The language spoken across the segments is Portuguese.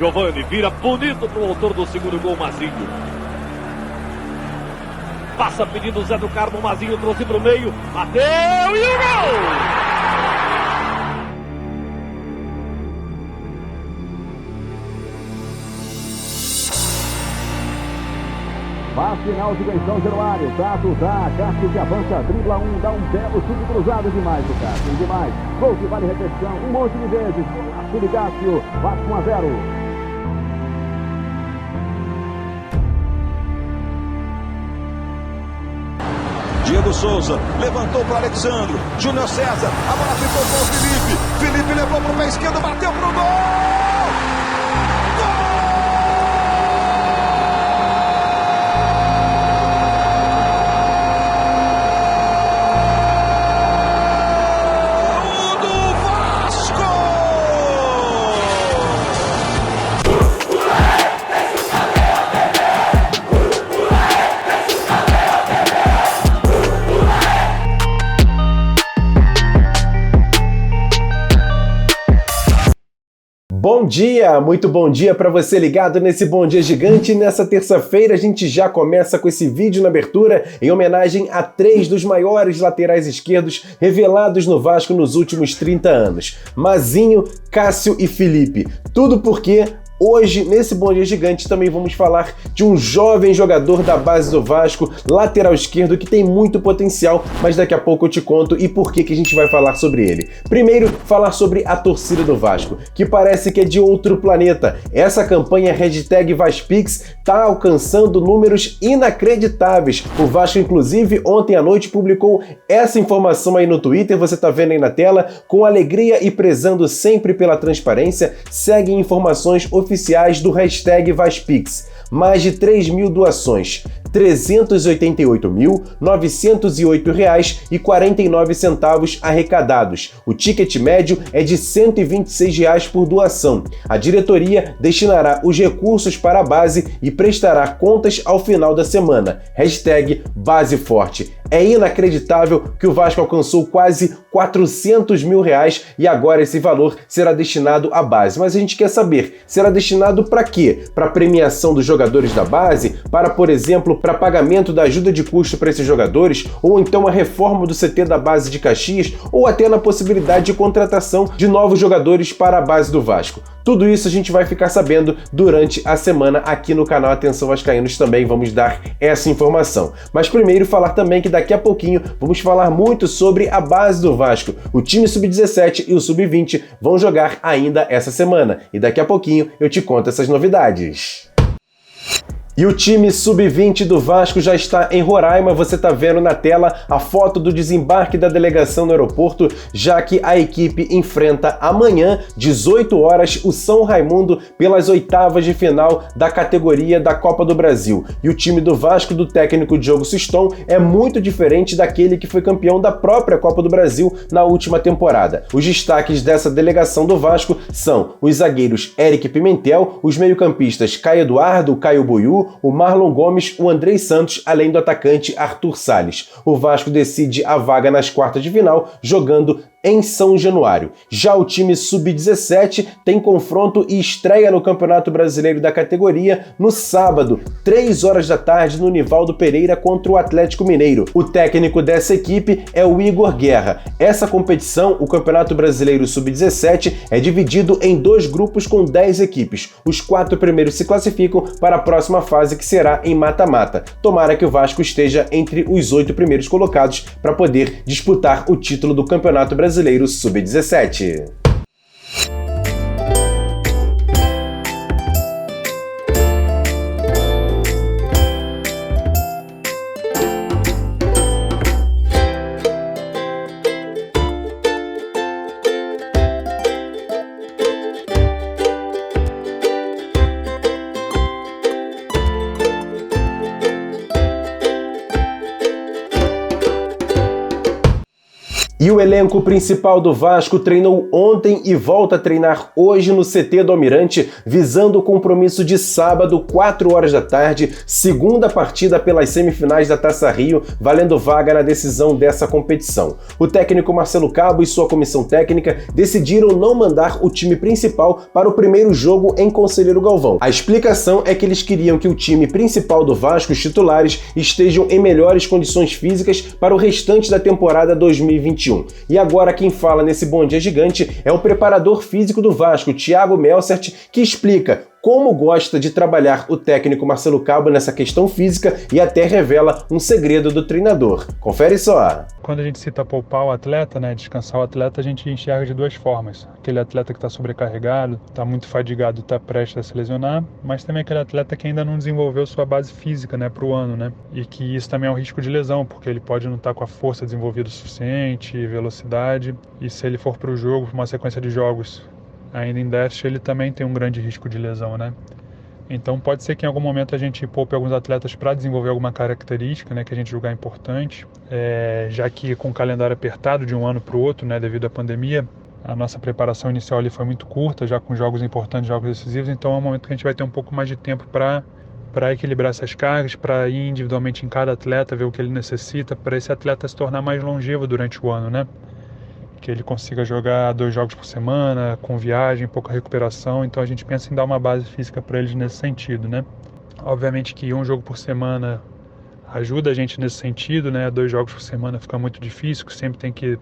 Giovani vira bonito pro autor do segundo gol, Mazinho. Passa pedindo o Zé do Carmo, Mazinho trouxe pro meio, bateu e o gol! Faz final de São Januário, Tato dá, Cássio que avança, dribla um, dá um belo chute cruzado demais do Cássio, demais. Gol que vale repetição, um monte de vezes, golaço de Cássio, Vasco 1-0. Diego Souza levantou para Alexandro, Júnior César, a bola ficou com o Felipe, Felipe levou para o pé esquerdo, bateu pro gol! Bom dia, muito bom dia para você ligado nesse Bom Dia Gigante. Nessa terça-feira a gente já começa com esse vídeo na abertura em homenagem a 3 dos maiores laterais esquerdos revelados no Vasco nos últimos 30 anos. Mazinho, Cássio e Felipe. Tudo porque hoje, nesse Bom Dia Gigante, também vamos falar de um jovem jogador da base do Vasco, lateral esquerdo, que tem muito potencial, mas daqui a pouco eu te conto e por que a gente vai falar sobre ele. Primeiro, falar sobre a torcida do Vasco, que parece que é de outro planeta. Essa campanha #VasPix está alcançando números inacreditáveis. O Vasco, inclusive, ontem à noite publicou essa informação aí no Twitter, você tá vendo aí na tela, com alegria e prezando sempre pela transparência, seguem informações oficiais do #VasPix. Mais de 3 mil doações, R$ 388.908,49 arrecadados. O ticket médio é de R$ 126 por doação. A diretoria destinará os recursos para a base e prestará contas ao final da semana. #BaseForte. É inacreditável que o Vasco alcançou quase R$ 400 mil e agora esse valor será destinado à base. Mas a gente quer saber, será destinado para quê? Para premiação dos jogadores da base? Para, por exemplo, para pagamento da ajuda de custo para esses jogadores? Ou então a reforma do CT da base de Caxias? Ou até na possibilidade de contratação de novos jogadores para a base do Vasco? Tudo isso a gente vai ficar sabendo durante a semana aqui no canal Atenção Vascaínos, também vamos dar essa informação. Mas primeiro falar também que daqui a pouquinho vamos falar muito sobre a base do Vasco. O time Sub-17 e o Sub-20 vão jogar ainda essa semana e daqui a pouquinho eu te conto essas novidades. E o time Sub-20 do Vasco já está em Roraima, você está vendo na tela a foto do desembarque da delegação no aeroporto, já que a equipe enfrenta amanhã, 18 horas, o São Raimundo pelas oitavas de final da categoria da Copa do Brasil. E o time do Vasco, do técnico Diogo Siston, é muito diferente daquele que foi campeão da própria Copa do Brasil na última temporada. Os destaques dessa delegação do Vasco são os zagueiros Eric Pimentel, os meio-campistas Caio Eduardo, Caio Buiú, o Marlon Gomes, o Andrei Santos, além do atacante Arthur Salles. O Vasco decide a vaga nas quartas de final, jogando em São Januário. Já o time Sub-17 tem confronto e estreia no Campeonato Brasileiro da categoria no sábado, 3 horas da tarde, no Nivaldo Pereira contra o Atlético Mineiro. O técnico dessa equipe é o Igor Guerra. Essa competição, o Campeonato Brasileiro Sub-17, é dividido em 2 grupos com 10 equipes. Os 4 primeiros se classificam para a próxima fase, que será em mata-mata. Tomara que o Vasco esteja entre os 8 primeiros colocados para poder disputar o título do Campeonato Brasileiro Sub-17. E o elenco principal do Vasco treinou ontem e volta a treinar hoje no CT do Almirante, visando o compromisso de sábado, 4 horas da tarde, segunda partida pelas semifinais da Taça Rio, valendo vaga na decisão dessa competição. O técnico Marcelo Cabo e sua comissão técnica decidiram não mandar o time principal para o primeiro jogo em Conselheiro Galvão. A explicação é que eles queriam que o time principal do Vasco, os titulares, estejam em melhores condições físicas para o restante da temporada 2021. E agora quem fala nesse Bom Dia Gigante é o preparador físico do Vasco, Thiago Melsert, que explica como gosta de trabalhar o técnico Marcelo Cabo nessa questão física e até revela um segredo do treinador. Confere só. Quando a gente cita poupar o atleta, descansar o atleta, a gente enxerga de duas formas. Aquele atleta que está sobrecarregado, está muito fadigado, está prestes a se lesionar, mas também aquele atleta que ainda não desenvolveu sua base física para o ano, e que isso também é um risco de lesão, porque ele pode não estar com a força desenvolvida o suficiente, velocidade, e se ele for para o jogo, para uma sequência de jogos ainda em déficit, ele também tem um grande risco de lesão, Então pode ser que em algum momento a gente poupe alguns atletas para desenvolver alguma característica, que a gente julgar importante, já que com o calendário apertado de um ano para o outro, devido à pandemia, a nossa preparação inicial ali foi muito curta, já com jogos importantes, jogos decisivos, então é um momento que a gente vai ter um pouco mais de tempo para equilibrar essas cargas, para ir individualmente em cada atleta, ver o que ele necessita, para esse atleta se tornar mais longevo durante o ano, que ele consiga jogar 2 jogos por semana, com viagem, pouca recuperação, então a gente pensa em dar uma base física para eles nesse sentido, Obviamente que 1 jogo por semana ajuda a gente nesse sentido, 2 jogos por semana fica muito difícil, sempre tem que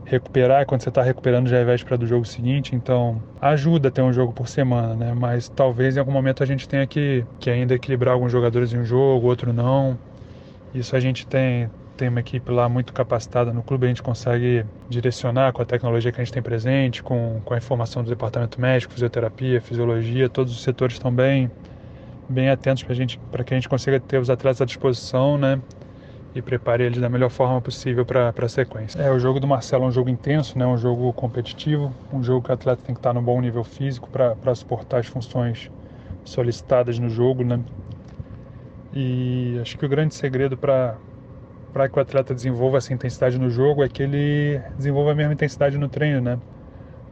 recuperar, quando você está recuperando já é véspera do jogo seguinte, então ajuda a ter 1 jogo por semana, mas talvez em algum momento a gente tenha que ainda equilibrar alguns jogadores em um jogo, outro não. Isso a gente tem uma equipe lá muito capacitada no clube, a gente consegue direcionar com a tecnologia que a gente tem presente, com a informação do departamento médico, fisioterapia, fisiologia, todos os setores estão bem atentos para que a gente consiga ter os atletas à disposição, e prepare eles da melhor forma possível para a sequência. O jogo do Marcelo é um jogo intenso, um jogo competitivo, um jogo que o atleta tem que estar num bom nível físico para suportar as funções solicitadas no jogo, E acho que o grande segredo para que o atleta desenvolva essa intensidade no jogo é que ele desenvolva a mesma intensidade no treino,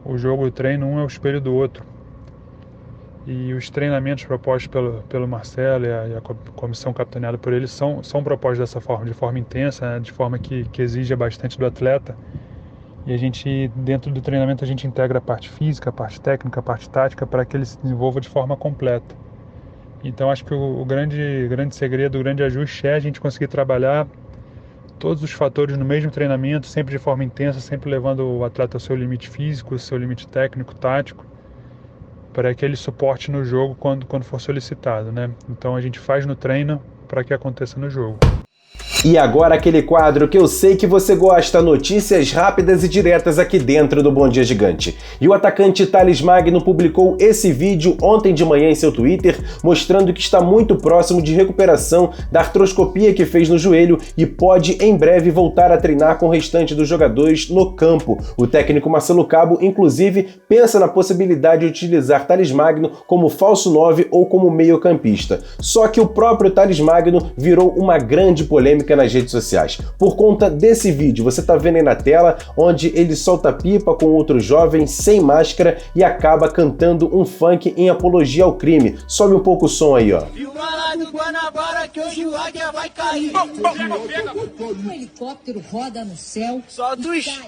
O jogo e o treino, um é o espelho do outro. E os treinamentos propostos pelo Marcelo e a comissão capitaneada por ele são propostos dessa forma, de forma intensa, de forma que exija bastante do atleta. E a gente, dentro do treinamento, a gente integra a parte física, a parte técnica, a parte tática, para que ele se desenvolva de forma completa. Então acho que o grande segredo, o grande ajuste é a gente conseguir trabalhar todos os fatores no mesmo treinamento, sempre de forma intensa, sempre levando o atleta ao seu limite físico, ao seu limite técnico, tático, para que ele suporte no jogo quando for solicitado, Então a gente faz no treino para que aconteça no jogo. E agora aquele quadro que eu sei que você gosta, notícias rápidas e diretas aqui dentro do Bom Dia Gigante. E o atacante Thales Magno publicou esse vídeo ontem de manhã em seu Twitter, mostrando que está muito próximo de recuperação da artroscopia que fez no joelho e pode em breve voltar a treinar com o restante dos jogadores no campo. O técnico Marcelo Cabo, inclusive, pensa na possibilidade de utilizar Thales Magno como falso 9 ou como meio-campista. Só que o próprio Thales Magno virou uma grande polêmica nas redes sociais. Por conta desse vídeo, você tá vendo aí na tela, onde ele solta pipa com outro jovem sem máscara e acaba cantando um funk em apologia ao crime. Sobe um pouco o som aí, ó. E o lá do Guanabara que hoje o águia vai cair. Um helicóptero roda no céu. Só dos...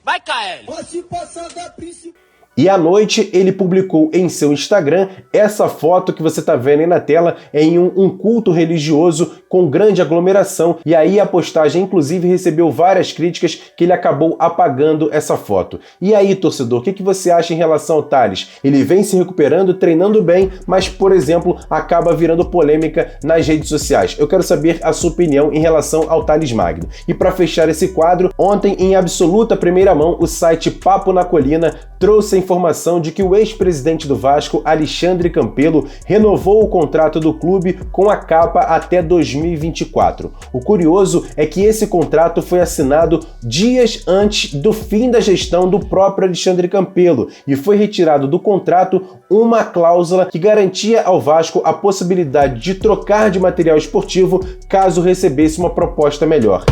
Vai, Kaeli. Pode passar da principal. E à noite ele publicou em seu Instagram essa foto que você está vendo aí na tela em um culto religioso com grande aglomeração, e aí a postagem inclusive recebeu várias críticas que ele acabou apagando essa foto. E aí, torcedor, o que você acha em relação ao Thales? Ele vem se recuperando, treinando bem, mas, por exemplo, acaba virando polêmica nas redes sociais. Eu quero saber a sua opinião em relação ao Thales Magno. E para fechar esse quadro, ontem em absoluta primeira mão, o site Papo na Colina trouxe a informação de que o ex-presidente do Vasco, Alexandre Campelo, renovou o contrato do clube com a capa até 2024. O curioso é que esse contrato foi assinado dias antes do fim da gestão do próprio Alexandre Campelo e foi retirado do contrato uma cláusula que garantia ao Vasco a possibilidade de trocar de material esportivo caso recebesse uma proposta melhor.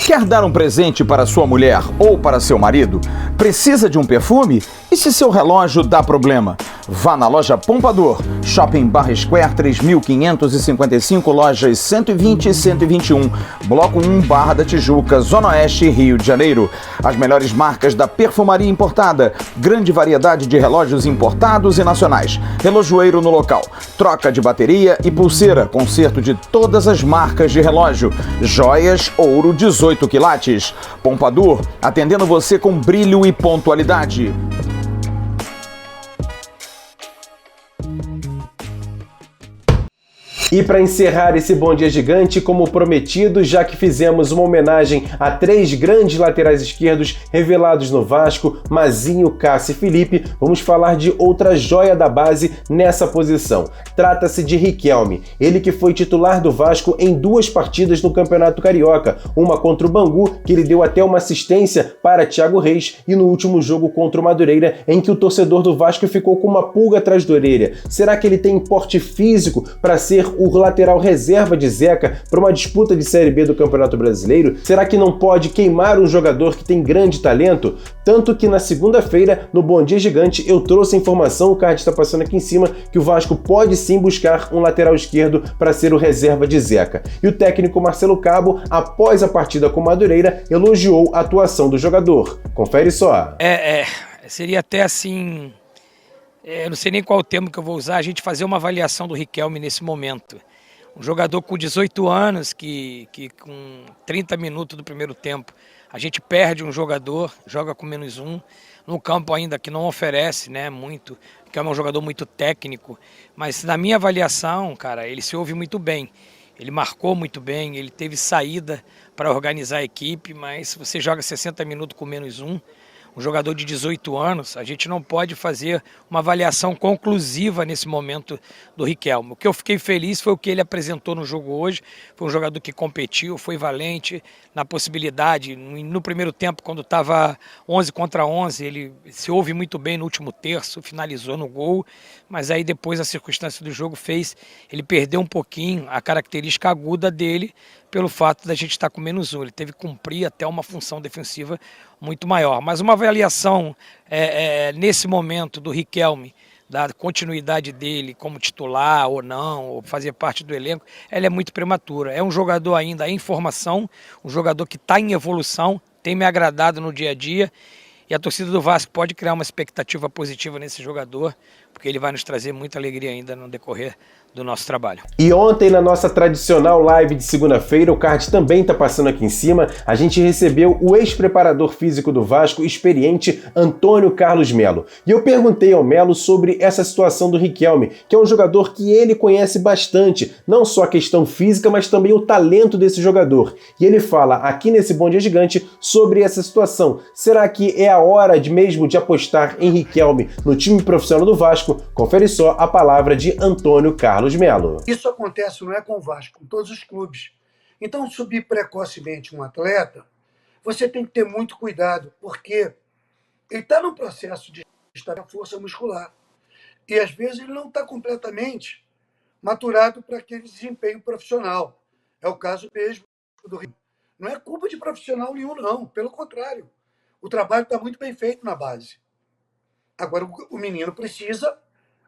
Quer dar um presente para sua mulher ou para seu marido? Precisa de um perfume? E se seu relógio dá problema? Vá na loja Pompadour, Shopping Barra Square 3555, lojas 120 e 121, Bloco 1, Barra da Tijuca, Zona Oeste, Rio de Janeiro. As melhores marcas da perfumaria importada, grande variedade de relógios importados e nacionais, relojoeiro no local, troca de bateria e pulseira, conserto de todas as marcas de relógio, joias, ouro 18 quilates. Pompadour, atendendo você com brilho e pontualidade. E para encerrar esse Bom Dia Gigante, como prometido, já que fizemos uma homenagem a 3 grandes laterais esquerdos revelados no Vasco, Mazinho, Cássio e Felipe, vamos falar de outra joia da base nessa posição. Trata-se de Riquelme, ele que foi titular do Vasco em 2 partidas no Campeonato Carioca, uma contra o Bangu, que ele deu até uma assistência para Thiago Reis, e no último jogo contra o Madureira, em que o torcedor do Vasco ficou com uma pulga atrás da orelha. Será que ele tem porte físico para ser o lateral reserva de Zeca para uma disputa de Série B do Campeonato Brasileiro? Será que não pode queimar um jogador que tem grande talento? Tanto que na segunda-feira, no Bom Dia Gigante, eu trouxe a informação, o card está passando aqui em cima, que o Vasco pode sim buscar um lateral esquerdo para ser o reserva de Zeca. E o técnico Marcelo Cabo, após a partida com o Madureira, elogiou a atuação do jogador. Confere só. Seria até assim... não sei nem qual o termo que eu vou usar, a gente fazer uma avaliação do Riquelme nesse momento. Um jogador com 18 anos, que com 30 minutos do primeiro tempo, a gente perde um jogador, joga com -1, no campo ainda que não oferece, né, muito, que é um jogador muito técnico, mas na minha avaliação, cara, ele se ouve muito bem. Ele marcou muito bem, ele teve saída para organizar a equipe, mas se você joga 60 minutos com -1, um jogador de 18 anos, a gente não pode fazer uma avaliação conclusiva nesse momento do Riquelme. O que eu fiquei feliz foi o que ele apresentou no jogo hoje. Foi um jogador que competiu, foi valente na possibilidade. No primeiro tempo, quando estava 11 contra 11, ele se ouve muito bem no último terço, finalizou no gol, mas aí depois a circunstância do jogo fez ele perder um pouquinho a característica aguda dele, pelo fato da gente estar com -1. Ele teve que cumprir até uma função defensiva muito maior. Mas uma avaliação nesse momento do Riquelme, da continuidade dele como titular ou não, ou fazer parte do elenco, ela é muito prematura. É um jogador ainda em formação, um jogador que está em evolução, tem me agradado no dia a dia, e a torcida do Vasco pode criar uma expectativa positiva nesse jogador, porque ele vai nos trazer muita alegria ainda no decorrer do nosso trabalho. E ontem, na nossa tradicional live de segunda-feira, o card também está passando aqui em cima, a gente recebeu o ex-preparador físico do Vasco, experiente, Antônio Carlos Melo. E eu perguntei ao Melo sobre essa situação do Riquelme, que é um jogador que ele conhece bastante, não só a questão física, mas também o talento desse jogador. E ele fala aqui nesse Bom Dia Gigante sobre essa situação. Será que é a hora mesmo de apostar em Riquelme no time profissional do Vasco? Confere só a palavra de Antônio Carlos Melo. Isso acontece não é com o Vasco, com todos os clubes. Então, subir precocemente um atleta, você tem que ter muito cuidado, porque ele está num processo de estar na força muscular. E, às vezes, ele não está completamente maturado para aquele desempenho profissional. É o caso mesmo do Rio. Não é culpa de profissional nenhum, não. Pelo contrário. O trabalho está muito bem feito na base. Agora, o menino precisa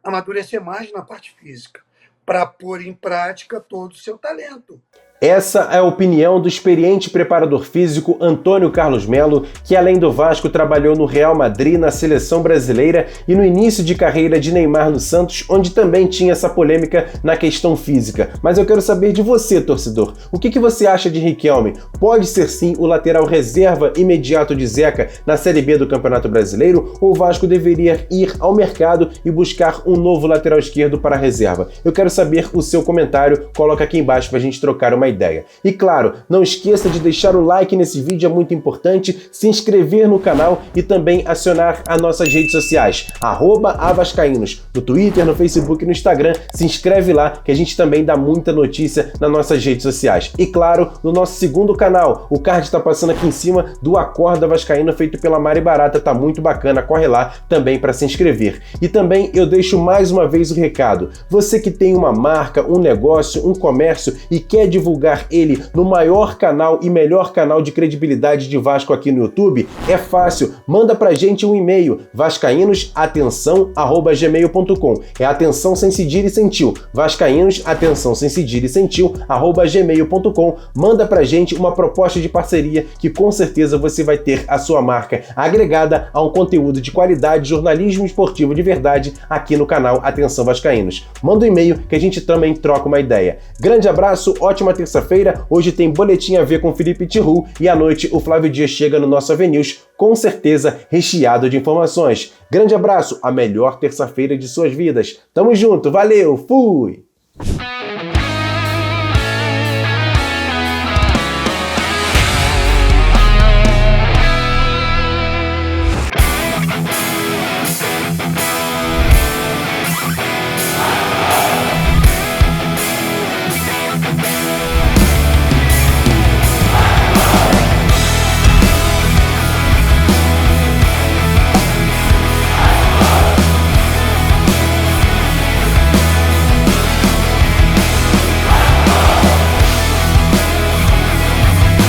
amadurecer mais na parte física para pôr em prática todo o seu talento. Essa é a opinião do experiente preparador físico Antônio Carlos Melo, que além do Vasco trabalhou no Real Madrid, na seleção brasileira e no início de carreira de Neymar no Santos, onde também tinha essa polêmica na questão física. Mas eu quero saber de você, torcedor. O que você acha de Riquelme? Pode ser sim o lateral reserva imediato de Zeca na Série B do Campeonato Brasileiro, ou o Vasco deveria ir ao mercado e buscar um novo lateral esquerdo para a reserva? Eu quero saber o seu comentário, coloca aqui embaixo para a gente trocar uma ideia. E claro, não esqueça de deixar o like nesse vídeo, é muito importante, se inscrever no canal e também acionar as nossas redes sociais, @avascaínos, no Twitter, no Facebook e no Instagram. Se inscreve lá que a gente também dá muita notícia nas nossas redes sociais. E claro, no nosso segundo canal, o card está passando aqui em cima do Acorda Vascaíno, feito pela Mari Barata, tá muito bacana, corre lá também para se inscrever. E também eu deixo mais uma vez o recado, você que tem uma marca, um negócio, um comércio e quer divulgar divulgar ele no maior canal e melhor canal de credibilidade de Vasco aqui no YouTube? É fácil, manda pra gente um e-mail, vascaínosatenção@gmail.com. É atenção sem cedilha e sem tio. Vascaínosatenção sem cedilha e sem tio @gmail.com. Manda pra gente uma proposta de parceria que com certeza você vai ter a sua marca agregada a um conteúdo de qualidade, jornalismo esportivo de verdade aqui no canal Atenção Vascaínos. Manda um e-mail que a gente também troca uma ideia. Grande abraço, ótima terça-feira. Hoje tem Boletim a ver com Felipe Tiru e à noite o Flávio Dias chega no nosso AVNews, com certeza recheado de informações. Grande abraço, a melhor terça-feira de suas vidas. Tamo junto, valeu, fui!